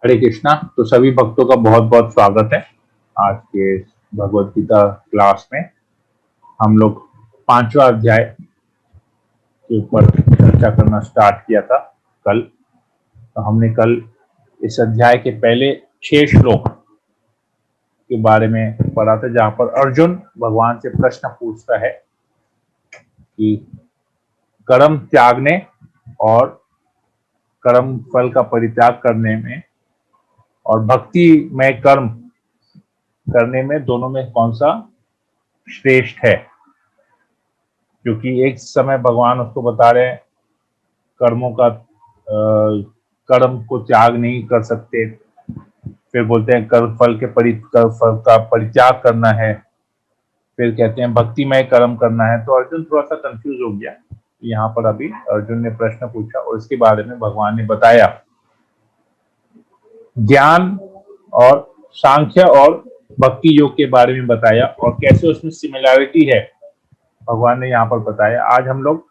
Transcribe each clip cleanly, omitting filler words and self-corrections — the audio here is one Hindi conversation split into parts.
हरे कृष्णा। तो सभी भक्तों का बहुत बहुत स्वागत है आज के भगवत गीता क्लास में। हम लोग 5वां अध्याय के ऊपर चर्चा करना स्टार्ट किया था कल। तो हमने कल इस अध्याय के पहले 6 श्लोक के बारे में पढ़ा था, जहां पर अर्जुन भगवान से प्रश्न पूछता है कि कर्म त्यागने और कर्म फल का परित्याग करने में और भक्ति में कर्म करने में, दोनों में कौन सा श्रेष्ठ है। क्योंकि एक समय भगवान उसको बता रहे हैं कर्मों का कर्म को त्याग नहीं कर सकते, फिर बोलते हैं कर्म फल का परित्याग करना है, फिर कहते हैं भक्तिमय कर्म करना है। तो अर्जुन थोड़ा सा कंफ्यूज हो गया। यहाँ पर अभी अर्जुन ने प्रश्न पूछा और इसके बारे में भगवान ने बताया, ज्ञान और सांख्य और भक्ति योग के बारे में बताया और कैसे उसमें सिमिलैरिटी है भगवान ने यहाँ पर बताया। आज हम लोग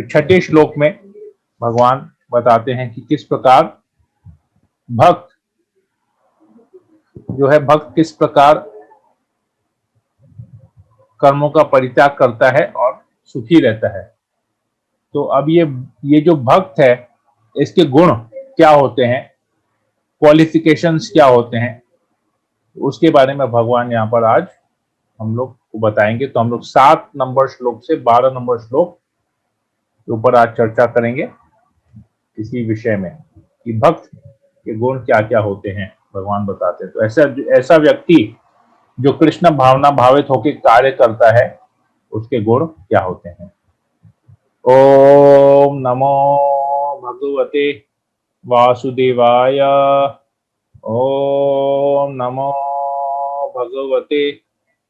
6ठे श्लोक में भगवान बताते हैं कि किस प्रकार भक्त जो है, भक्त किस प्रकार कर्मों का परित्याग करता है और सुखी रहता है। तो अब ये जो भक्त है, इसके गुण क्या होते हैं, क्वालिफिकेशंस क्या होते हैं, उसके बारे में भगवान यहाँ पर आज हम लोग को बताएंगे। तो हम लोग 7 नंबर श्लोक से 12 नंबर श्लोक के ऊपर आज चर्चा करेंगे इसी विषय में कि भक्त के गुण क्या क्या होते हैं, भगवान बताते हैं। तो ऐसा व्यक्ति जो कृष्ण भावना भावित होकर कार्य करता है, उसके गुण क्या होते हैं। ओम नमो भगवते वासुदेवाय। ओम नमो भगवते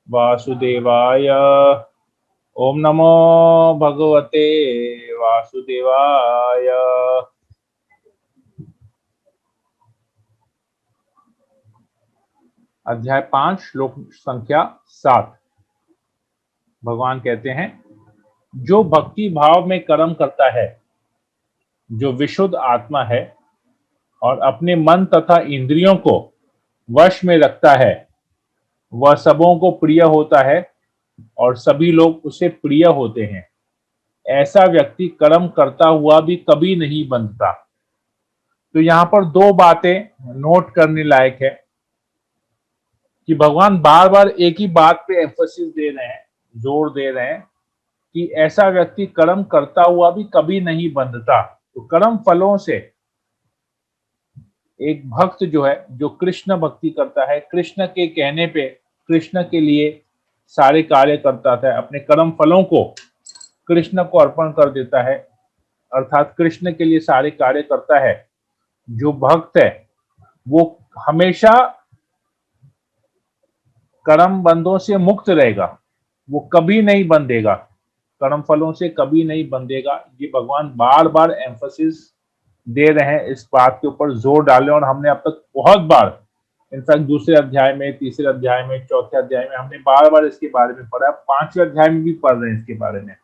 वासुदेवाय। ओम नमो भगवते वासुदेवाय। अध्याय 5 श्लोक संख्या 7। भगवान कहते हैं, जो भक्ति भाव में कर्म करता है, जो विशुद्ध आत्मा है और अपने मन तथा इंद्रियों को वश में रखता है, वह सबों को प्रिय होता है और सभी लोग उसे प्रिय होते हैं। ऐसा व्यक्ति कर्म करता हुआ भी कभी नहीं बंधता। तो यहां पर 2 बातें नोट करने लायक है कि भगवान बार बार एक ही बात पे एम्फोसिस दे रहे हैं, जोर दे रहे हैं कि ऐसा व्यक्ति कर्म करता हुआ भी कभी नहीं बंधता। तो कर्म फलों से एक भक्त जो है, जो कृष्ण भक्ति करता है, कृष्ण के कहने पे कृष्ण के लिए सारे कार्य करता था, अपने कर्म फलों को कृष्ण को अर्पण कर देता है, अर्थात कृष्ण के लिए सारे कार्य करता है। जो भक्त है वो हमेशा कर्म बंधों से मुक्त रहेगा, वो कभी नहीं बंधेगा, कर्म फलों से कभी नहीं बंधेगा। ये भगवान बार बार एम्फोसिस दे रहे हैं, इस बात के ऊपर जोर डालें। और हमने अब तक बहुत बार, इनफैक्ट दूसरे अध्याय में, तीसरे अध्याय में, चौथे अध्याय में हमने बार बार इसके बारे में पढ़ा, 5वें अध्याय में भी पढ़ रहे हैं इसके बारे में।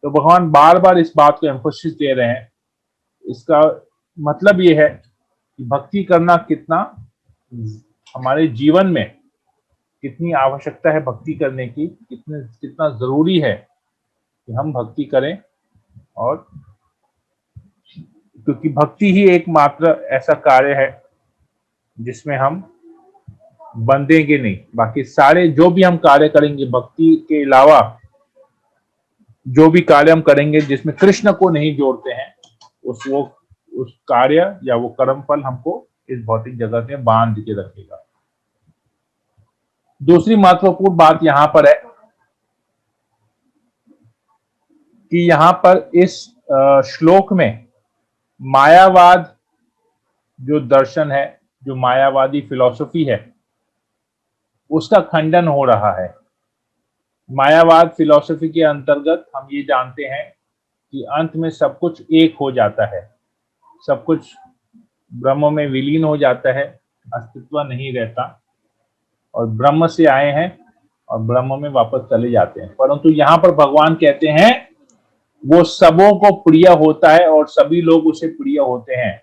तो भगवान बार बार इस बात को एम्फोसिस दे रहे हैं। इसका मतलब ये है कि भक्ति करना कितना हमारे जीवन में, कितनी आवश्यकता है भक्ति करने की, कितना जरूरी है कि हम भक्ति करें। और क्योंकि भक्ति ही एकमात्र ऐसा कार्य है जिसमें हम बंधेंगे नहीं। बाकी सारे जो भी हम कार्य करेंगे, भक्ति के अलावा जो भी कार्य हम करेंगे जिसमें कृष्ण को नहीं जोड़ते हैं, उस कार्य या वो कर्म फल हमको इस भौतिक जगत में बांध के रखेगा। दूसरी महत्वपूर्ण बात यहां पर है कि यहां पर इस श्लोक में मायावाद जो दर्शन है, जो मायावादी फिलॉसफी है, उसका खंडन हो रहा है। मायावाद फिलॉसफी के अंतर्गत हम ये जानते हैं कि अंत में सब कुछ एक हो जाता है, सब कुछ ब्रह्म में विलीन हो जाता है, अस्तित्व नहीं रहता, और ब्रह्म से आए हैं और ब्रह्म में वापस चले जाते हैं। परंतु यहाँ पर भगवान कहते हैं वो सबों को प्रिय होता है और सभी लोग उसे प्रिय होते हैं।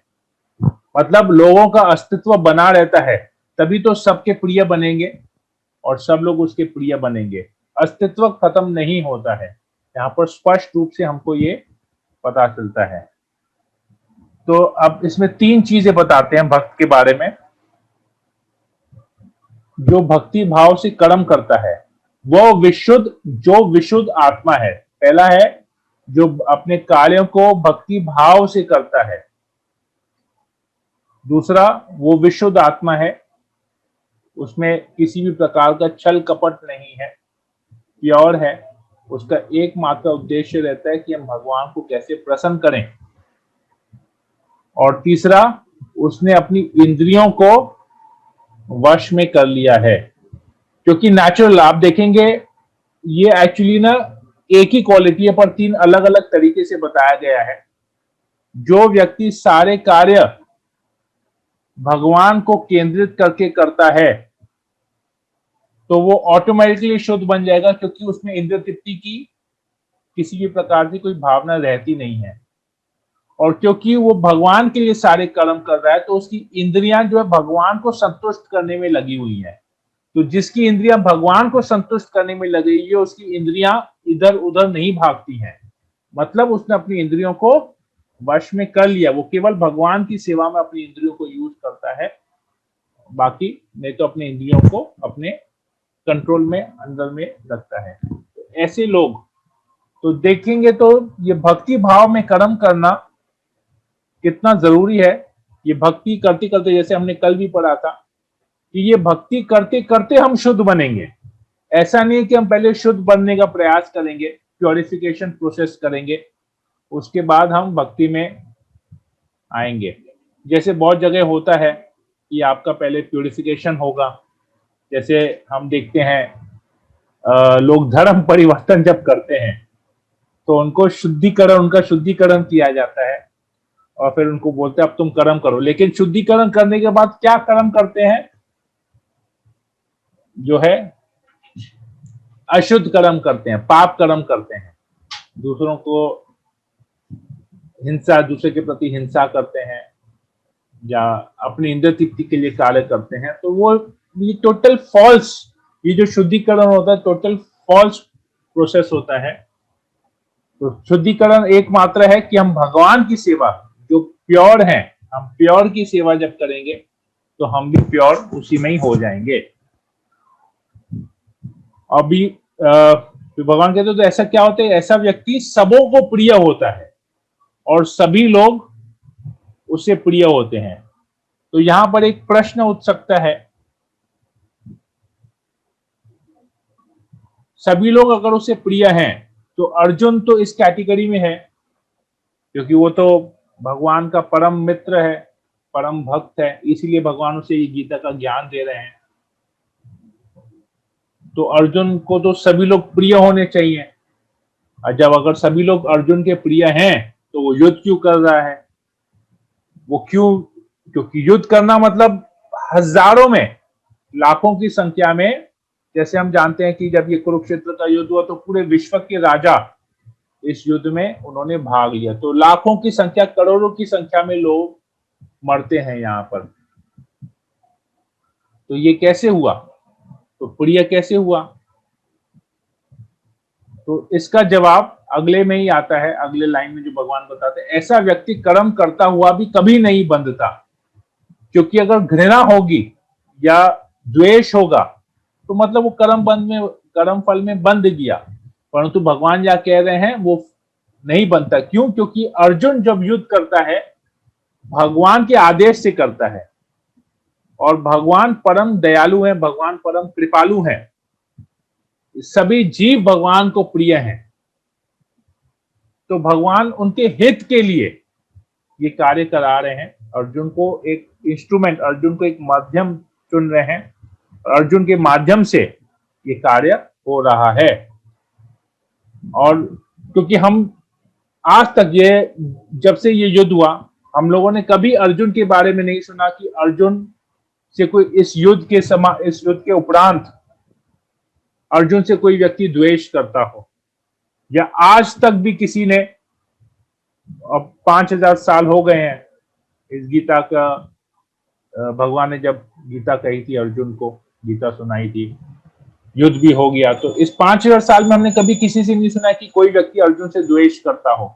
मतलब लोगों का अस्तित्व बना रहता है, तभी तो सबके प्रिय बनेंगे और सब लोग उसके प्रिय बनेंगे। अस्तित्व खत्म नहीं होता है, यहाँ पर स्पष्ट रूप से हमको ये पता चलता है। तो अब इसमें 3 चीजें बताते हैं भक्त के बारे में। जो भक्ति भाव से कर्म करता है वो विशुद्ध आत्मा है। पहला है जो अपने कार्यों को भक्ति भाव से करता है। दूसरा, वो विशुद्ध आत्मा है, उसमें किसी भी प्रकार का छल कपट नहीं है, प्योर है। उसका एकमात्र उद्देश्य रहता है कि हम भगवान को कैसे प्रसन्न करें। और तीसरा, उसने अपनी इंद्रियों को वश में कर लिया है। क्योंकि नेचुरल आप देखेंगे ये एक्चुअली ना एक ही क्वालिटी है पर 3 अलग अलग तरीके से बताया गया है। जो व्यक्ति सारे कार्य भगवान को केंद्रित करके करता है तो वो ऑटोमेटिकली शुद्ध बन जाएगा, क्योंकि उसमें इंद्रिय तृप्ति की किसी भी प्रकार की कोई भावना रहती नहीं है। और क्योंकि वो भगवान के लिए सारे कर्म कर रहा है तो उसकी इंद्रियां जो है भगवान को संतुष्ट करने में लगी हुई है। तो जिसकी इंद्रियां भगवान को संतुष्ट करने में लगी हुई है उसकी इंद्रियां इधर उधर नहीं भागती हैं। मतलब उसने अपनी इंद्रियों को वश में कर लिया, वो केवल भगवान की सेवा में अपनी इंद्रियों को यूज करता है, बाकी नहीं तो अपनी इंद्रियों को अपने कंट्रोल में अंदर में रखता है। तो ऐसे लोग तो देखेंगे तो ये भक्ति भाव में कर्म करना कितना जरूरी है। ये भक्ति करते करते, जैसे हमने कल भी पढ़ा था कि ये भक्ति करते करते हम शुद्ध बनेंगे। ऐसा नहीं है कि हम पहले शुद्ध बनने का प्रयास करेंगे, प्योरिफिकेशन प्रोसेस करेंगे, उसके बाद हम भक्ति में आएंगे। जैसे बहुत जगह होता है कि आपका पहले प्योरिफिकेशन होगा। जैसे हम देखते हैं लोग धर्म परिवर्तन जब करते हैं तो उनका शुद्धिकरण किया जाता है और फिर उनको बोलते हैं अब तुम कर्म करो। लेकिन शुद्धिकरण करने के बाद क्या कर्म करते हैं? जो है अशुद्ध कर्म करते हैं, पाप कर्म करते हैं, दूसरों को दूसरे के प्रति हिंसा करते हैं या अपनी इंद्रिय तृप्ति के लिए कार्य करते हैं। तो वो ये टोटल फॉल्स, ये जो शुद्धिकरण होता है टोटल फॉल्स प्रोसेस होता है। तो शुद्धिकरण एकमात्र है कि हम भगवान की सेवा जो प्योर है, हम प्योर की सेवा जब करेंगे तो हम भी प्योर उसी में ही हो जाएंगे। अभी तो भगवान कहते तो ऐसा क्या होता है, ऐसा व्यक्ति सबों को प्रिय होता है और सभी लोग उससे प्रिय होते हैं। तो यहां पर एक प्रश्न उठ सकता है, सभी लोग अगर उससे प्रिय हैं तो अर्जुन तो इस कैटेगरी में है, क्योंकि वो तो भगवान का परम मित्र है, परम भक्त है, इसीलिए भगवान उसे ये गीता का ज्ञान दे रहे हैं। तो अर्जुन को तो सभी लोग प्रिय होने चाहिए। और जब अगर सभी लोग अर्जुन के प्रिय हैं तो वो युद्ध क्यों कर रहा है? वो क्यों? क्योंकि युद्ध करना मतलब हजारों में, लाखों की संख्या में, जैसे हम जानते हैं कि जब ये कुरुक्षेत्र का युद्ध हुआ तो पूरे विश्व के राजा इस युद्ध में उन्होंने भाग लिया। तो लाखों की संख्या, करोड़ों की संख्या में लोग मरते हैं यहाँ पर। तो ये कैसे हुआ? तो प्रिय कैसे हुआ? तो इसका जवाब अगले में ही आता है, अगले लाइन में जो भगवान बताते हैं, ऐसा व्यक्ति कर्म करता हुआ भी कभी नहीं बंधता। क्योंकि अगर घृणा होगी या द्वेष होगा तो मतलब वो कर्म फल में बंध गया। परंतु भगवान या कह रहे हैं वो नहीं बनता। क्यों? क्योंकि अर्जुन जब युद्ध करता है भगवान के आदेश से करता है और भगवान परम दयालु है, भगवान परम कृपालु है, सभी जीव भगवान को प्रिय हैं। तो भगवान उनके हित के लिए ये कार्य करा रहे हैं। अर्जुन को एक इंस्ट्रूमेंट, अर्जुन को एक माध्यम चुन रहे हैं, अर्जुन के माध्यम से ये कार्य हो रहा है। और क्योंकि हम आज तक जब से ये युद्ध हुआ हम लोगों ने कभी अर्जुन के बारे में नहीं सुना कि अर्जुन से कोई इस युद्ध के उपरांत अर्जुन से कोई व्यक्ति द्वेष करता हो, या आज तक भी किसी ने, अब 5000 साल हो गए हैं इस गीता का भगवान ने जब गीता कही थी अर्जुन को, गीता सुनाई थी, युद्ध भी हो गया, तो इस 5000 साल में हमने कभी किसी से नहीं सुना कि कोई व्यक्ति अर्जुन से द्वेष करता हो।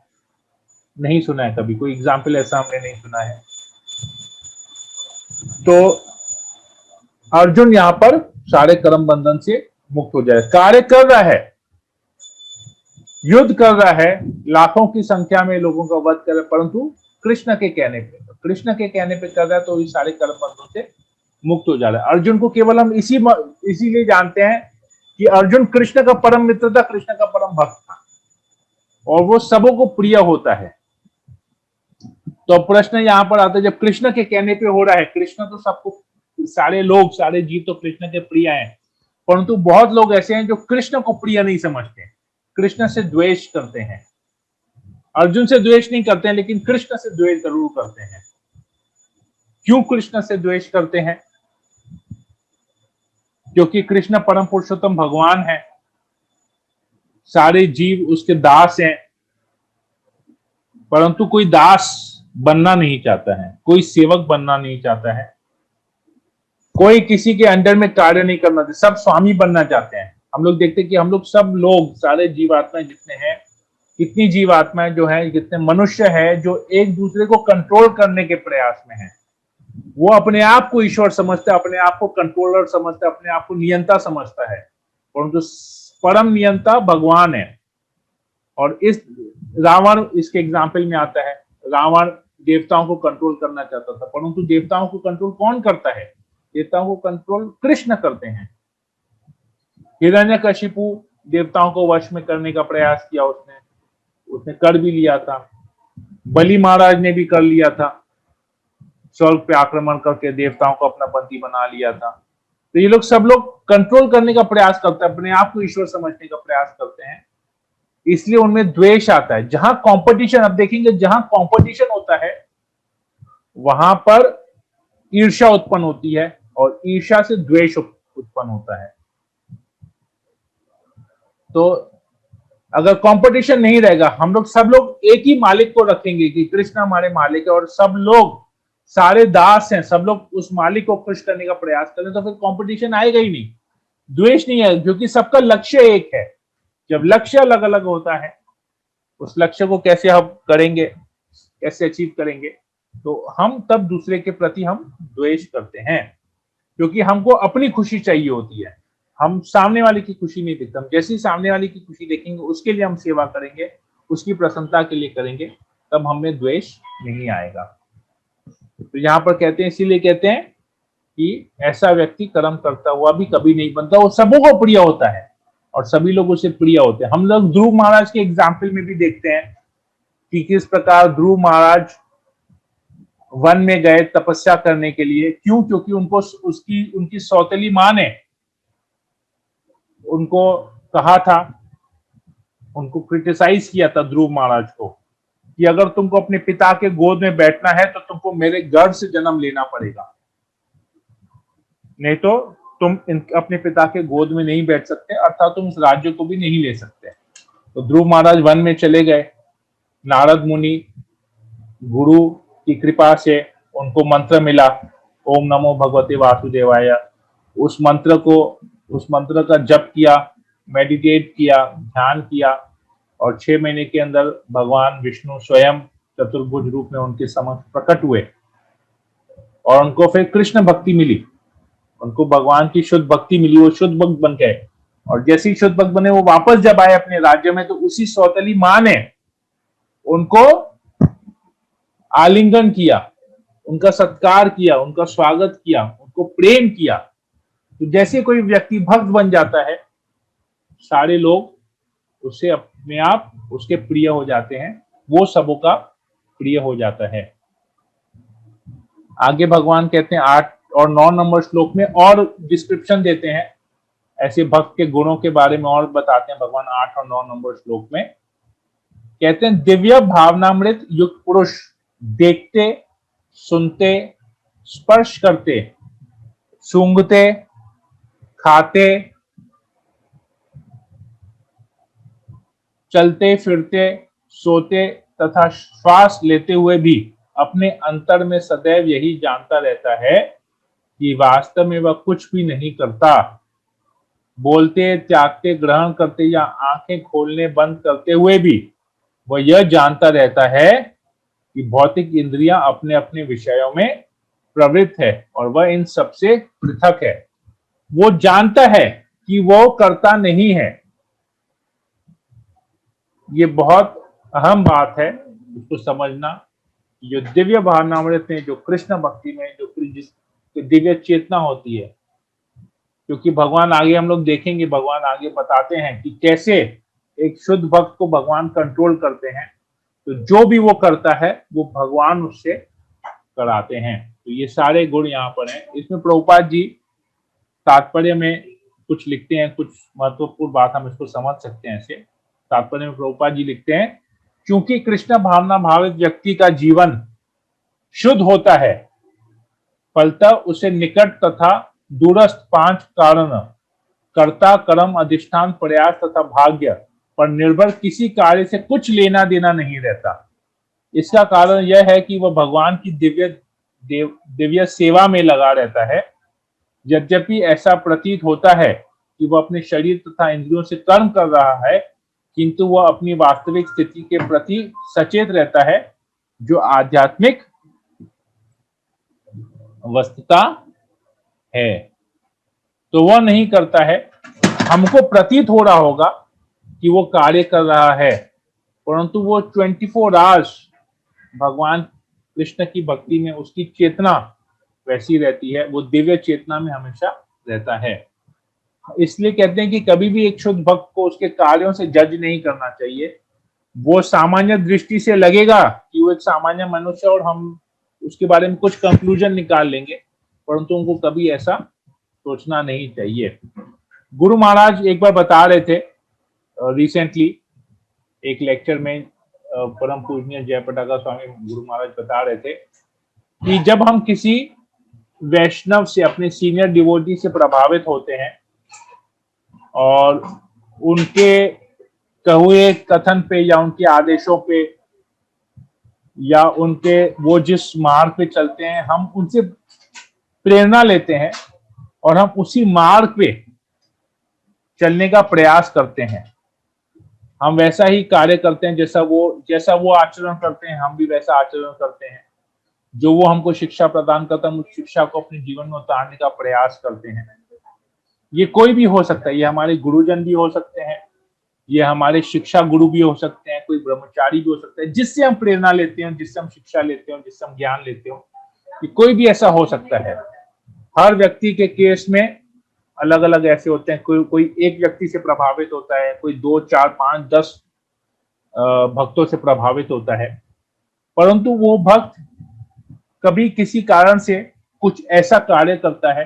नहीं सुना है कभी, कोई एग्जाम्पल ऐसा हमने नहीं सुना है। तो अर्जुन यहाँ पर सारे कर्म बंधन से मुक्त हो जाए, कार्य कर रहा है, युद्ध कर रहा है, लाखों की संख्या में लोगों का वध कर रहा है, परंतु कृष्ण के कहने पे, कृष्ण के कहने पे कर रहा है, तो ये सारे कर्म बंधनों से मुक्त हो जा रहा है। अर्जुन को केवल हम इसीलिए जानते हैं कि अर्जुन कृष्ण का परम मित्र था, कृष्ण का परम भक्त था, और वो सबों को प्रिय होता है। तो प्रश्न यहाँ पर आता है, जब कृष्ण के कहने पे हो रहा है, कृष्ण तो सबको, सारे लोग, सारे जीव तो कृष्ण के प्रिय हैं, परंतु बहुत लोग ऐसे हैं जो कृष्ण को प्रिय नहीं समझते, कृष्ण से द्वेष करते हैं। अर्जुन से द्वेष नहीं करते हैं, लेकिन कृष्ण से द्वेष जरूर करते हैं। क्यों कृष्ण से द्वेष करते हैं? क्योंकि कृष्ण परम पुरुषोत्तम भगवान है, सारे जीव उसके दास हैं, परंतु कोई दास बनना नहीं चाहता है, कोई सेवक बनना नहीं चाहता है, कोई किसी के अंडर में कार्य नहीं करना चाहता, सब स्वामी बनना चाहते हैं। हम लोग देखते हैं कि हम लोग सब लोग, सारे जीवात्माएं जितने हैं, कितनी जीवात्माएं जो है, कितने मनुष्य है जो एक दूसरे को कंट्रोल करने के प्रयास में है। वो अपने आप को ईश्वर समझता है, अपने आप को कंट्रोलर समझता है, अपने आप को नियंता समझता है, परंतु परम नियंता भगवान है। और इस रावण इसके एग्जाम्पल में आता है, रावण देवताओं को कंट्रोल करना चाहता था, परंतु देवताओं को कंट्रोल कौन करता है? देवताओं को कंट्रोल कृष्ण करते हैं। हिरण्यकशिपु देवताओं को वश में करने का प्रयास किया, उसने कर भी लिया था। बलि महाराज ने भी कर लिया था, स्वर्ग पे आक्रमण करके देवताओं को अपना बंदी बना लिया था। तो ये लोग सब लोग कंट्रोल करने का प्रयास करते हैं, अपने आप को ईश्वर समझने का प्रयास करते हैं, इसलिए उनमें द्वेष आता है। जहां कंपटीशन, अब देखेंगे, जहां कंपटीशन होता है वहां पर ईर्ष्या उत्पन्न होती है, और ईर्ष्या से द्वेष उत्पन्न होता है। तो अगर कंपटीशन नहीं रहेगा, हम लोग सब लोग एक ही मालिक को रखेंगे कि कृष्ण हमारे मालिक है, और सब लोग सारे दास हैं, सब लोग उस मालिक को खुश करने का प्रयास करें, तो फिर कंपटीशन आएगा ही नहीं, द्वेष नहीं है, क्योंकि सबका लक्ष्य एक है। जब लक्ष्य अलग अलग होता है, उस लक्ष्य को कैसे हम करेंगे, कैसे अचीव करेंगे, तो हम तब दूसरे के प्रति हम द्वेष करते हैं, क्योंकि हमको अपनी खुशी चाहिए होती है, हम सामने वाले की खुशी नहीं देखते। हम जैसे ही सामने वाले की खुशी देखेंगे, उसके लिए हम सेवा करेंगे, उसकी प्रसन्नता के लिए करेंगे, तब हमें द्वेष नहीं आएगा। तो यहाँ पर कहते हैं, इसीलिए कहते हैं कि ऐसा व्यक्ति कर्म करता हुआ भी कभी नहीं बनता, वो सबों को प्रिय होता है और सभी लोग उसे प्रिय होते हैं। हम लोग ध्रुव महाराज के एग्जाम्पल में भी देखते हैं कि किस प्रकार ध्रुव महाराज वन में गए तपस्या करने के लिए। क्यों? क्योंकि उनको उनकी सौतेली मां ने उनको कहा था, उनको क्रिटिसाइज किया था ध्रुव महाराज को, कि अगर तुमको अपने पिता के गोद में बैठना है तो तुमको मेरे गर्भ से जन्म लेना पड़ेगा, नहीं तो तुम अपने पिता के गोद में नहीं बैठ सकते, अर्थात तुम इस राज्य को भी नहीं ले सकते। तो ध्रुव महाराज वन में चले गए, नारद मुनि गुरु की कृपा से उनको मंत्र मिला, ओम नमो भगवते वासुदेवाय। उस मंत्र का जप किया, मेडिटेट किया, ध्यान किया, और 6 महीने के अंदर भगवान विष्णु स्वयं चतुर्भुज रूप में उनके समक्ष प्रकट हुए, और उनको फिर कृष्ण भक्ति मिली, उनको भगवान की शुद्ध भक्ति मिली, वो शुद्ध भक्त बन गए। और जैसे ही शुद्ध भक्त बने, वो वापस जब आए अपने राज्य में, तो उसी सौतेली मां ने उनको आलिंगन किया, उनका सत्कार किया, उनका स्वागत किया, उनको प्रेम किया। तो जैसे कोई व्यक्ति भक्त बन जाता है, सारे लोग उससे अपने आप उसके प्रिय हो जाते हैं, वो सबों का प्रिय हो जाता है। आगे भगवान कहते हैं 8 और 9 नंबर श्लोक में और डिस्क्रिप्शन देते हैं, ऐसे भक्त के गुणों के बारे में और बताते हैं भगवान 8 और 9 नंबर श्लोक में। कहते हैं, दिव्य भावनामृत युक्त पुरुष देखते, सुनते, स्पर्श करते, सूंघते, खाते, चलते फिरते, सोते तथा श्वास लेते हुए भी अपने अंतर में सदैव यही जानता रहता है कि वास्तव में वह कुछ भी नहीं करता। बोलते, त्यागते, ग्रहण करते या आंखें खोलने बंद करते हुए भी वह यह जानता रहता है कि भौतिक इंद्रियां अपने अपने विषयों में प्रवृत्त है और वह इन सबसे पृथक है। वो जानता है कि वो करता नहीं है। ये बहुत अहम बात है उसको समझना। जो दिव्य भावनामृत में, जो कृष्ण भक्ति में, जो जिस दिव्य चेतना होती है, क्योंकि भगवान आगे हम लोग देखेंगे, भगवान आगे बताते हैं कि कैसे एक शुद्ध भक्त को भगवान कंट्रोल करते हैं। तो जो भी वो करता है वो भगवान उससे कराते हैं। तो ये सारे गुण यहाँ पर हैं। इसमें प्रभुपाद जी तात्पर्य में कुछ लिखते हैं, कुछ महत्वपूर्ण बात हम इसको समझ सकते हैं। ऐसे तात्पर्य में प्रभुपाद जी लिखते हैं, क्योंकि कृष्ण भावना भावित व्यक्ति का जीवन शुद्ध होता है, फलतः उसे निकट तथा दूरस्थ 5 कारण, कर्ता, कर्म, अधिष्ठान, प्रयास तथा भाग्य पर निर्भर किसी कार्य से कुछ लेना देना नहीं रहता। इसका कारण यह है कि वह भगवान की दिव्य सेवा में लगा रहता है। यद्यपि ऐसा प्रतीत होता है कि वह अपने शरीर तथा इंद्रियों से कर्म कर रहा है, किंतु वह अपनी वास्तविक स्थिति के प्रति सचेत रहता है, जो आध्यात्मिक वस्तुता है। तो वह नहीं करता है। हमको प्रतीत हो रहा होगा कि वो कार्य कर रहा है, परंतु वो 24 आवर्स भगवान कृष्ण की भक्ति में उसकी चेतना वैसी रहती है, वो दिव्य चेतना में हमेशा रहता है। इसलिए कहते हैं कि कभी भी एक शुद्ध भक्त को उसके कार्यों से जज नहीं करना चाहिए। वो सामान्य दृष्टि से लगेगा कि वो एक सामान्य मनुष्य और हम उसके बारे में कुछ कंक्लूजन निकाल लेंगे, परंतु उनको कभी ऐसा सोचना नहीं चाहिए। गुरु महाराज एक बार बता रहे थे रिसेंटली एक लेक्चर में, परम पूजनीय जयपताका स्वामी गुरु महाराज बता रहे थे कि जब हम किसी वैष्णव से, अपने सीनियर डिवोटी से प्रभावित होते हैं और उनके कहुए कथन पे या उनके आदेशों पे या उनके वो जिस मार्ग पे चलते हैं, हम उनसे प्रेरणा लेते हैं और हम उसी मार्ग पे चलने का प्रयास करते हैं। हम वैसा ही कार्य करते हैं जैसा वो आचरण करते हैं, हम भी वैसा आचरण करते हैं। जो वो हमको शिक्षा प्रदान करता है, हम उस शिक्षा को अपने जीवन में उतारने का प्रयास करते हैं। ये कोई भी हो सकता है, ये हमारे गुरुजन भी हो सकते हैं, ये हमारे शिक्षा गुरु भी हो सकते हैं, कोई ब्रह्मचारी भी हो सकता है, जिससे हम प्रेरणा लेते हैं, जिससे हम शिक्षा लेते हो, जिससे हम ज्ञान लेते हो। कि कोई भी ऐसा हो सकता है। हर व्यक्ति के केस में अलग अलग ऐसे होते हैं। कोई एक व्यक्ति से प्रभावित होता है, कोई 2, 4, 5, 10 भक्तों से प्रभावित होता है, परंतु वो भक्त कभी किसी कारण से कुछ ऐसा कार्य करता है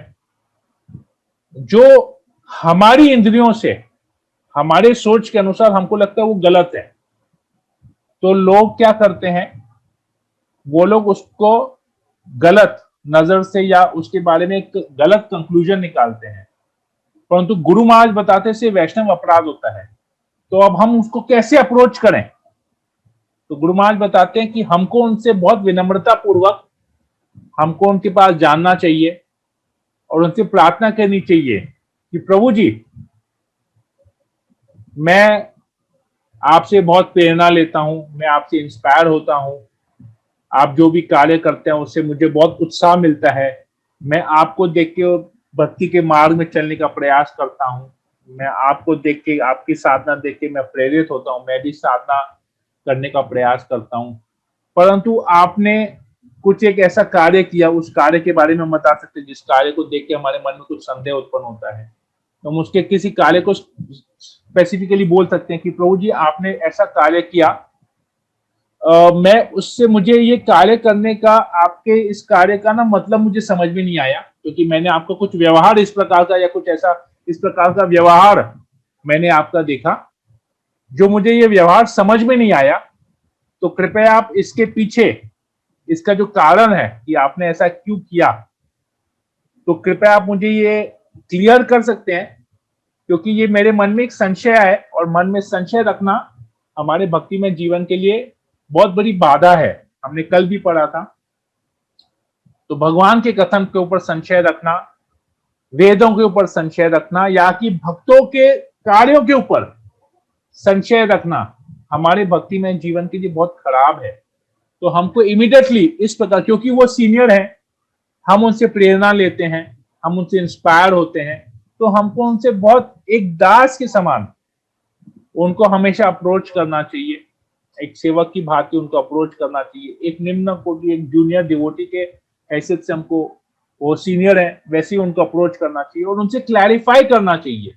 जो हमारी इंद्रियों से, हमारे सोच के अनुसार हमको लगता है वो गलत है। तो लोग क्या करते हैं, वो लोग उसको गलत नजर से या उसके बारे में एक गलत कंक्लूजन निकालते हैं, परंतु गुरु महाराज बताते से वैष्णव अपराध होता है। तो अब हम उसको कैसे अप्रोच करें? तो गुरु महाराज बताते हैं कि हमको उनसे बहुत विनम्रता पूर्वक हमको उनके पास जानना चाहिए और उनसे प्रार्थना करनी चाहिए कि प्रभु जी, मैं आपसे बहुत प्रेरणा लेता हूं, मैं आपसे इंस्पायर होता हूं, आप जो भी कार्य करते हैं उससे मुझे बहुत उत्साह मिलता है। मैं आपको देख के भक्ति के मार्ग में चलने का प्रयास करता हूं। मैं आपको देख के, आपकी साधना देख के मैं प्रेरित होता हूं, मैं भी साधना करने का प्रयास करता हूं। परंतु आपने कुछ एक ऐसा कार्य किया, उस कार्य के बारे में हम बता सकते हैं जिस कार्य को देख के हमारे मन में कुछ संदेह उत्पन्न होता है। तो हम उसके किसी कार्य को स्पेसिफिकली बोल सकते हैं कि प्रभु जी, आपने ऐसा कार्य किया, मैं उससे, मुझे ये कार्य करने का, आपके इस कार्य का ना मतलब मुझे समझ में नहीं आया, क्योंकि मैंने आपका कुछ व्यवहार इस प्रकार का या कुछ ऐसा इस प्रकार का व्यवहार मैंने आपका देखा जो मुझे ये व्यवहार समझ में नहीं आया। तो कृपया आप इसके पीछे, इसका जो कारण है कि आपने ऐसा क्यों किया, तो कृपया आप मुझे ये क्लियर कर सकते हैं, क्योंकि ये मेरे मन में एक संशय है और मन में संशय रखना हमारे भक्ति में जीवन के लिए बहुत बड़ी बाधा है। हमने कल भी पढ़ा था। तो भगवान के कथन के ऊपर संशय रखना, वेदों के ऊपर संशय रखना, या कि भक्तों के कार्यों के ऊपर संशय रखना हमारे भक्ति में जीवन के लिए बहुत खराब है। तो हमको इमीडिएटली इस प्रकार, क्योंकि वो सीनियर है, हम उनसे प्रेरणा लेते हैं, हम उनसे इंस्पायर होते हैं, तो हमको उनसे बहुत एक दास के समान उनको हमेशा अप्रोच करना चाहिए, एक सेवक की भांति उनको अप्रोच करना चाहिए। एक निम्न कोटि, एक जूनियर डिवोटी के हैसियत से हमको, वो सीनियर है वैसे ही उनको अप्रोच करना चाहिए और उनसे क्लैरिफाई करना चाहिए।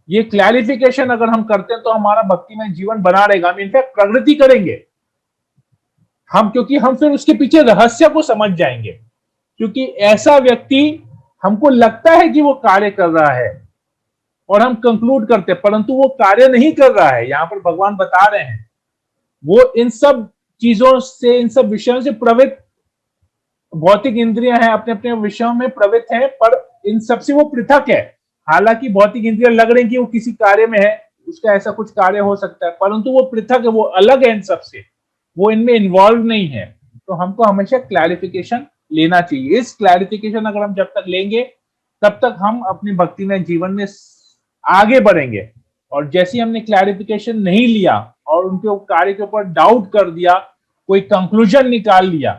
ये क्लैरिफिकेशन अगर हम करते हैं तो हमारा भक्ति में जीवन बना रहेगा, हम इनफैक्ट प्रगति करेंगे हम, क्योंकि हम फिर उसके पीछे रहस्य को समझ जाएंगे। क्योंकि ऐसा व्यक्ति हमको लगता है कि वो कार्य कर रहा है और हम कंक्लूड करते हैं, परंतु वो कार्य नहीं कर रहा है। यहां पर भगवान बता रहे हैं वो इन सब चीजों से, इन सब विषयों से प्रवृत्त भौतिक इंद्रियां हैं, अपने अपने विषयों में प्रवृत्त हैं, पर इन सबसे वो पृथक है। हालांकि भौतिक इंद्रियां लग रही कि वो किसी कार्य में है, उसका ऐसा कुछ कार्य हो सकता है, परंतु वो पृथक है, वो अलग है इन सबसे, वो इनमें इन्वॉल्व नहीं है। तो हमको हमेशा क्लैरिफिकेशन लेना चाहिए। इस क्लैरिफिकेशन अगर हम जब तक लेंगे तब तक हम अपनी भक्ति में जीवन में आगे बढ़ेंगे। और जैसे ही हमने क्लैरिफिकेशन नहीं लिया और उनके कार्य के ऊपर डाउट कर दिया, कोई कंक्लूजन निकाल लिया,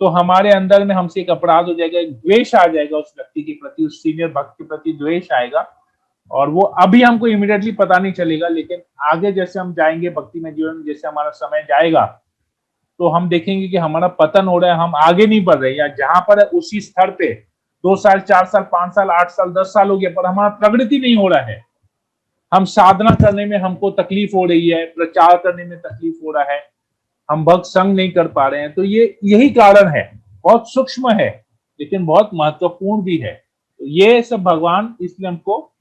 तो हमारे अंदर में हमसे एक अपराध हो जाएगा, एक द्वेष आ जाएगा उस व्यक्ति के प्रति, उस सीनियर भक्त के प्रति द्वेष आएगा। और वो अभी हमको इमीडिएटली पता नहीं चलेगा, लेकिन आगे जैसे हम जाएंगे भक्ति में जीवन में, जैसे हमारा समय जाएगा, तो हम देखेंगे कि हमारा पतन हो रहा है, हम आगे नहीं बढ़ रहे, या जहां पर है उसी स्तर पे 2 साल 4 साल 5 साल 8 साल 10 साल हो गया, पर हमारा प्रगति नहीं हो रहा है। हम साधना करने में हमको तकलीफ हो रही है, प्रचार करने में तकलीफ हो रहा है, हम भक्त संग नहीं कर पा रहे हैं। तो ये यही कारण है, बहुत सूक्ष्म है लेकिन बहुत महत्वपूर्ण भी है। तो ये सब भगवान इसलिए हमको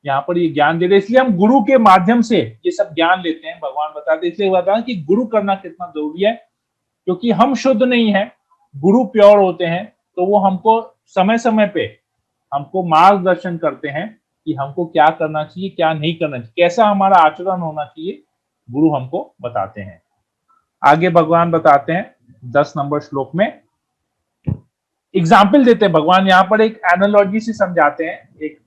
यहाँ पर ये ज्ञान दे रहे, इसलिए हम गुरु के माध्यम से ये सब ज्ञान लेते हैं। भगवान बताते, इसलिए बताते कि गुरु करना कितना जरूरी है, क्योंकि हम शुद्ध नहीं है, गुरु प्योर होते हैं, तो वो हमको समय समय पे हमको मार्गदर्शन करते हैं कि हमको क्या करना चाहिए, क्या नहीं करना चाहिए, कैसा हमारा आचरण होना चाहिए, गुरु हमको बताते हैं। आगे भगवान बताते हैं 10 नंबर श्लोक में, एग्जाम्पल देते हैं भगवान, यहाँ पर एक एनालॉजी से समझाते हैं, एक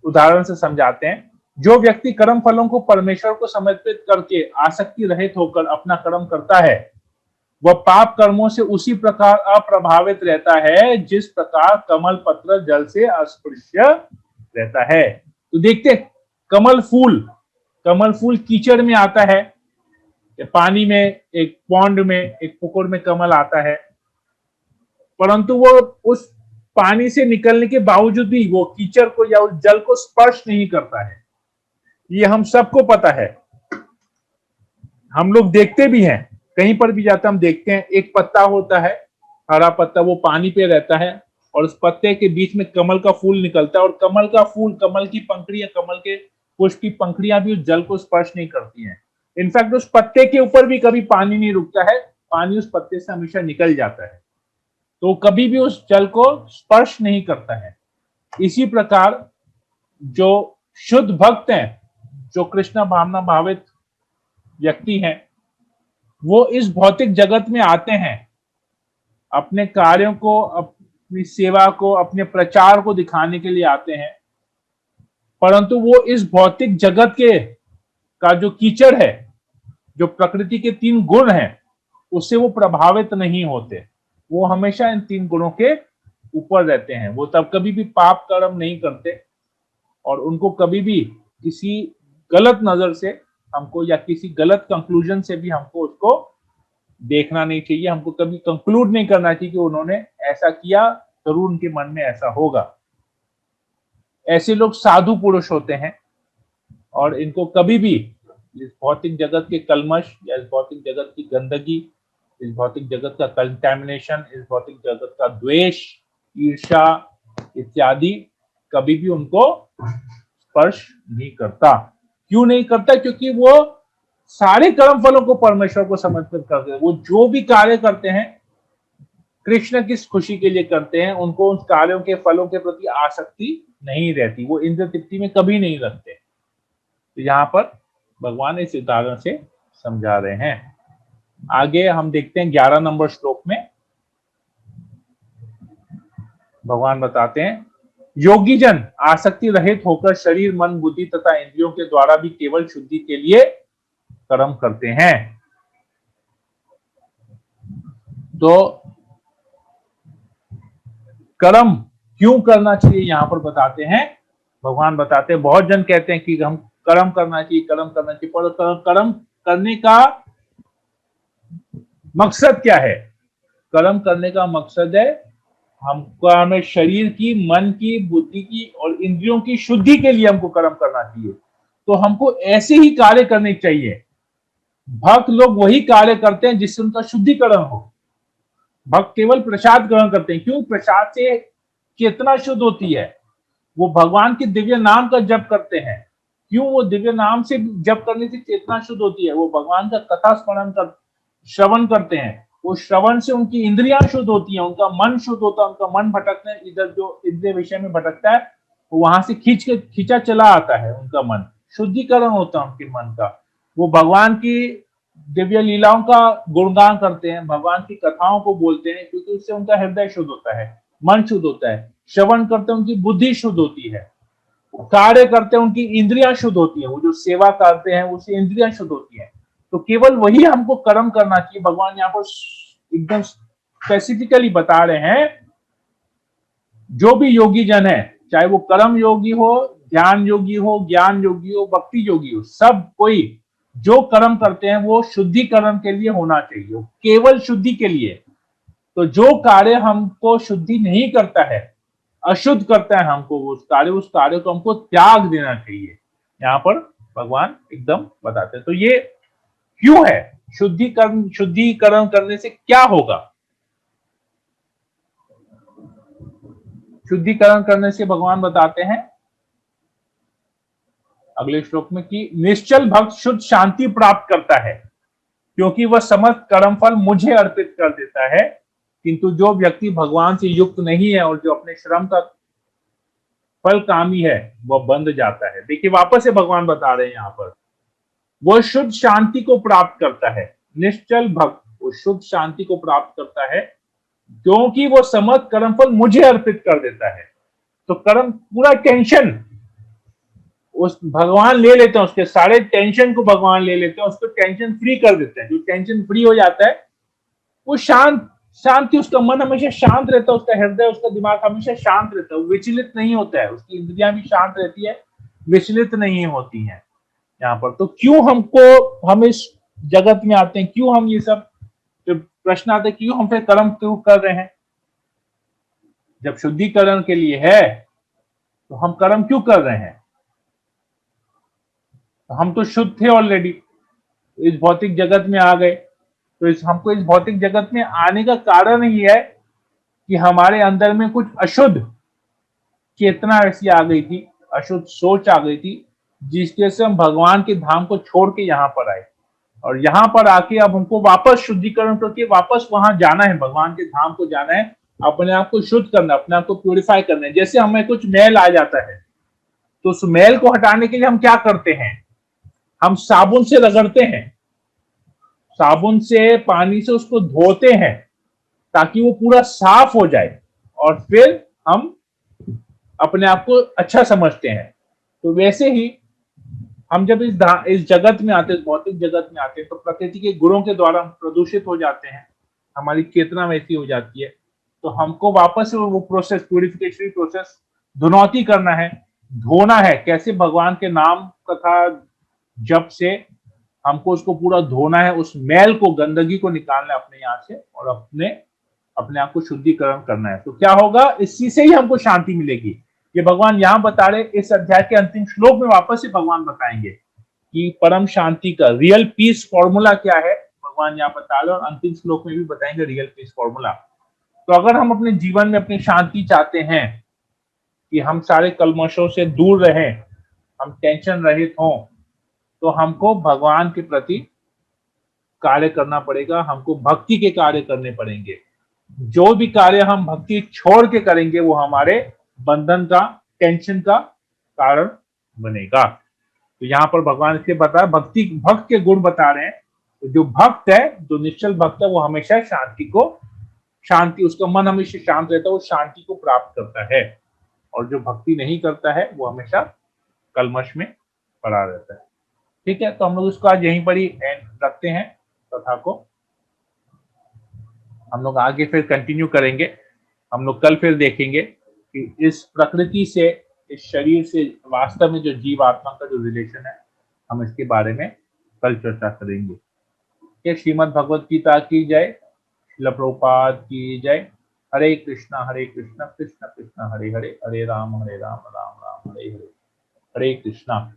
उदाहरण से समझाते हैं। जो व्यक्ति कर्म फलों को परमेश्वर को समर्पित करके आसक्ति रहित होकर अपना कर्म करता है, वह पाप कर्मों से उसी प्रकार अप्रभावित रहता है जिस प्रकार कमल पत्र जल से अस्पृश्य रहता है। तो देखते, कमल फूल कीचड़ में आता है, पानी में, एक पॉन्ड में, एक पुकुर में कमल आता है, परंतु वो उस पानी से निकलने के बावजूद भी वो कीचड़ को या उस जल को स्पर्श नहीं करता है। ये हम सबको पता है, हम लोग देखते भी हैं, कहीं पर भी जाते हम देखते हैं, एक पत्ता होता है, हरा पत्ता, वो पानी पे रहता है और उस पत्ते के बीच में कमल का फूल निकलता है, और कमल का फूल, कमल की पंखड़ियां, कमल के पुष्प की पंखड़ियां भी उस जल को स्पर्श नहीं करती हैं। इनफैक्ट उस पत्ते के ऊपर भी कभी पानी नहीं रुकता है, पानी उस पत्ते से हमेशा निकल जाता है, तो कभी भी उस जल को स्पर्श नहीं करता है। इसी प्रकार जो शुद्ध भक्त हैं, जो कृष्ण भावना भावित व्यक्ति हैं, वो इस भौतिक जगत में आते हैं अपने कार्यों को, अपनी सेवा को, अपने प्रचार को दिखाने के लिए आते हैं, परंतु वो इस भौतिक जगत के का जो कीचड़ है, जो प्रकृति के 3 गुण हैं, उससे वो प्रभावित नहीं होते। वो हमेशा इन 3 गुणों के ऊपर रहते हैं, वो तब कभी भी पाप कर्म नहीं करते, और उनको कभी भी किसी गलत नजर से हमको, या किसी गलत कंक्लूजन से भी हमको उसको देखना नहीं चाहिए। हमको कभी कंक्लूड नहीं करना चाहिए कि उन्होंने ऐसा किया, जरूर उनके मन में ऐसा होगा। ऐसे लोग साधु पुरुष होते हैं, और इनको कभी भी इस भौतिक जगत के कलमश, या इस भौतिक जगत की गंदगी, इस भौतिक जगत का कंटैमिनेशन, इस भौतिक जगत का द्वेष, ईर्ष्या इत्यादि कभी भी उनको स्पर्श नहीं करता। क्यों नहीं करता? क्योंकि वो सारे कर्म फलों को परमेश्वर को समर्पित करते हैं। वो जो भी कार्य करते हैं कृष्ण किस खुशी के लिए करते हैं, उनको उन कार्यों के फलों के प्रति आसक्ति नहीं रहती, वो इंद्र तृप्ति में कभी नहीं रखते। तो यहाँ पर भगवान इस उदाहरण से समझा रहे हैं। आगे हम देखते हैं 11 नंबर श्लोक में भगवान बताते हैं, योगी जन आसक्ति रहित होकर शरीर, मन, बुद्धि तथा इंद्रियों के द्वारा भी केवल शुद्धि के लिए कर्म करते हैं। तो कर्म क्यों करना चाहिए यहां पर बताते हैं, भगवान बताते हैं। बहुत जन कहते हैं कि हम कर्म करना चाहिए, कर्म करना चाहिए, पर कर्म करने का मकसद क्या है? कर्म करने का मकसद है हमको, हमें शरीर की, मन की, बुद्धि की और इंद्रियों की शुद्धि के लिए हमको कर्म करना चाहिए। तो हमको ऐसे ही कार्य करने चाहिए। भक्त लोग वही कार्य करते हैं जिससे उनका शुद्धिकरण हो। भक्त केवल प्रसाद ग्रहण करते हैं। क्यों? प्रसाद से चेतना शुद्ध होती है। वो भगवान के दिव्य नाम का जप करते हैं। क्यों? वो दिव्य नाम से जप करने से चेतना शुद्ध होती है। वो भगवान का कथा स्मरण कर, श्रवण करते हैं। वो श्रवण से उनकी इंद्रियां शुद्ध होती हैं, उनका मन शुद्ध होता है। उनका मन भटकता है, इधर जो इंद्रिय विषय में भटकता है वो वहां से खींचा चला आता है। उनका मन शुद्धिकरण होता है, उनके मन का। वो भगवान की दिव्य लीलाओं का गुणगान करते हैं, भगवान की कथाओं को बोलते हैं, क्योंकि उससे उनका हृदय शुद्ध होता है, मन शुद्ध होता है। श्रवण करते हैं, उनकी बुद्धि शुद्ध होती है। कार्य करते हैं, उनकी इंद्रियां शुद्ध होती है। वो जो सेवा करते हैं उससे इंद्रियां शुद्ध होती है। तो केवल वही हमको कर्म करना चाहिए। भगवान यहाँ पर एकदम स्पेसिफिकली बता रहे हैं, जो भी योगी जन है, चाहे वो कर्म योगी हो, ध्यान योगी हो, ज्ञान योगी हो, भक्ति योगी हो, सब कोई जो कर्म करते हैं वो शुद्धिकरण के लिए होना चाहिए, केवल शुद्धि के लिए। तो जो कार्य हमको शुद्धि नहीं करता है, अशुद्ध करता है हमको, उस कार्य को हमको त्याग देना चाहिए। यहाँ पर भगवान एकदम बताते हैं। तो ये क्यों है? शुद्धिकरण करने से क्या होगा? शुद्धिकरण करने से भगवान बताते हैं अगले श्लोक में कि निश्चल भक्त शुद्ध शांति प्राप्त करता है, क्योंकि वह समस्त कर्मफल मुझे अर्पित कर देता है। किंतु जो व्यक्ति भगवान से युक्त नहीं है और जो अपने श्रम का फल कामी है, वह बंध जाता है। देखिए, वापस से भगवान बता रहे हैं यहाँ पर, वह शुद्ध शांति को प्राप्त करता है। निश्चल भक्त वो शुद्ध शांति को प्राप्त करता है, क्योंकि वो समस्त कर्मफल मुझे अर्पित कर देता है। तो कर्म पूरा टेंशन उस भगवान ले लेते हैं, उसके सारे टेंशन को भगवान ले लेते हैं, उसको टेंशन फ्री कर देते हैं। जो टेंशन फ्री हो जाता है वो शांति, उसका मन हमेशा शांत रहता है, उसका हृदय, उसका दिमाग हमेशा शांत रहता है, वो विचलित नहीं होता है, उसकी इंद्रियां भी शांत रहती है, विचलित नहीं होती हैं यहाँ पर। तो क्यों हम इस जगत में आते हैं? क्यों हम ये सब प्रश्न आते हैं, क्यों हम फिर कर्म क्यों कर रहे हैं? जब शुद्धिकरण के लिए है तो हम कर्म क्यों कर रहे हैं? तो हम तो शुद्ध थे ऑलरेडी, इस भौतिक जगत में आ गए। तो हमको इस भौतिक जगत में आने का कारण ही है कि हमारे अंदर में कुछ अशुद्ध चेतना ऐसी आ गई थी, अशुद्ध सोच आ गई थी, जिसकी वजह से हम भगवान के धाम को छोड़ के यहाँ पर आए। और यहाँ पर आके अब हमको वापस शुद्धिकरण करके वापस वहां जाना है, भगवान के धाम को जाना है, अपने आप को शुद्ध करना, अपने आप को प्यूरिफाई करना है। जैसे हमें कुछ मैल आ जाता है, तो उस मैल को हटाने के लिए हम क्या करते हैं? हम साबुन से रगड़ते हैं, साबुन से, पानी से उसको धोते हैं, ताकि वो पूरा साफ हो जाए, और फिर हम अपने आप को अच्छा समझते हैं। तो वैसे ही हम जब इस जगत में आते हैं, भौतिक जगत में आते हैं, तो प्रकृति के गुणों के द्वारा हम प्रदूषित हो जाते हैं, हमारी चेतना वैसी हो जाती है। तो हमको वापस वो प्रोसेस, प्यूरिफिकेशन प्रोसेस धुनौती करना है, धोना है। कैसे? भगवान के नाम कथा जप से हमको उसको पूरा धोना है, उस मैल को, गंदगी को निकालना है अपने यहाँ से, और अपने आप को शुद्धिकरण करना है। तो क्या होगा? इसी से ही हमको शांति मिलेगी। ये भगवान यहाँ बता रहे, इस अध्याय के अंतिम श्लोक में वापस से भगवान बताएंगे कि परम शांति का रियल पीस फॉर्मूला क्या है, भगवान यहाँ बता रहे, और अंतिम श्लोक में भी बताएंगे रियल पीस फॉर्मूला। तो अगर हम अपने जीवन में अपनी शांति चाहते हैं, कि हम सारे कलमशों से दूर रहें, हम टेंशन रहित हों, तो हमको भगवान के प्रति कार्य करना पड़ेगा, हमको भक्ति के कार्य करने पड़ेंगे। जो भी कार्य हम भक्ति छोड़ के करेंगे वो हमारे बंधन का, टेंशन का कारण बनेगा। तो यहाँ पर भगवान इसके भक्त के गुण बता रहे हैं तो जो भक्त है, जो निश्चल भक्त है, वो हमेशा शांति, उसका मन हमेशा शांत रहता है, वो शांति को प्राप्त करता है। और जो भक्ति नहीं करता है वो हमेशा कलमश में पड़ा रहता है। ठीक है, तो हम लोग इसको आज यहीं पर ही एंड रखते हैं कथा को। हम लोग आगे फिर कंटिन्यू करेंगे। हम लोग कल फिर देखेंगे कि इस प्रकृति से, इस शरीर से वास्तव में जो जीव आत्मा का जो रिलेशन है, हम इसके बारे में कल चर्चा करेंगे। ये श्रीमद् भगवत गीता की जय, श्रील प्रभुपाद की जय। हरे कृष्णा कृष्ण कृष्ण हरे हरे, हरे राम राम राम हरे हरे। हरे कृष्णा।